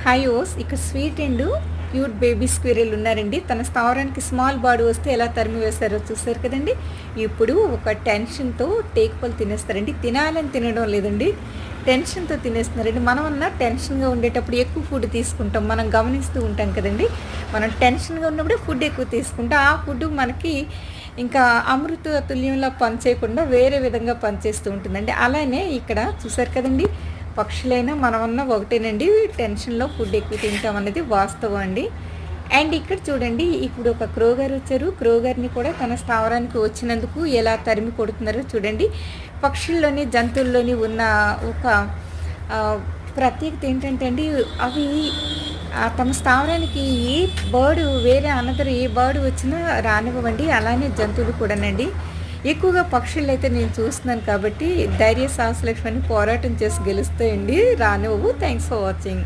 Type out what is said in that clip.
Hi ఓస్ ఇక్కడ sweet and cute baby squirrel ఉన్నారండి. తన స్థావరానికి స్మాల్ బాడీ వస్తే ఎలా తరిమి వేస్తారో చూసారు కదండి. ఇప్పుడు ఒక టెన్షన్తో టేకుపళ్ళు తినేస్తారండి. తినాలని తినడం లేదండి, టెన్షన్తో తినేస్తున్నారండి. మనమన్నా టెన్షన్గా ఉండేటప్పుడు ఎక్కువ ఫుడ్ తీసుకుంటాం, మనం గమనిస్తూ ఉంటాం కదండి. మనం టెన్షన్గా ఉన్నప్పుడే ఫుడ్ ఎక్కువ తీసుకుంటాం. ఆ ఫుడ్ మనకి ఇంకా అమృత తుల్యంలో పనిచేయకుండా వేరే విధంగా పనిచేస్తూ ఉంటుందండి. అలానే ఇక్కడ చూసారు కదండి, పక్షులైనా మనమన్నా ఒకటేనండి, టెన్షన్లో ఫుడ్ ఎక్కువ తింటాం అనేది వాస్తవం అండి. అండ్ ఇక్కడ చూడండి, ఇప్పుడు ఒక క్రో గారు వచ్చారు. క్రో గారిని కూడా తన స్థావరానికి వచ్చినందుకు ఎలా తరిమి కొడుతున్నారో చూడండి. పక్షుల్లోని జంతువుల్లోని ఉన్న ఒక ప్రత్యేకత ఏంటంటే అండి, అవి తమ స్థావరానికి ఏ బర్డ్ వేరే అనదర్ ఏ బర్డ్ వచ్చినా రానివ్వండి. అలానే జంతువులు కూడానండి. ఎక్కువగా పక్షులైతే నేను చూస్తున్నాను కాబట్టి ధైర్య సాహసలక్ష్మి పోరాటం చేసి గెలుస్తాయండి, రానివ్వవు. Thanks for watching.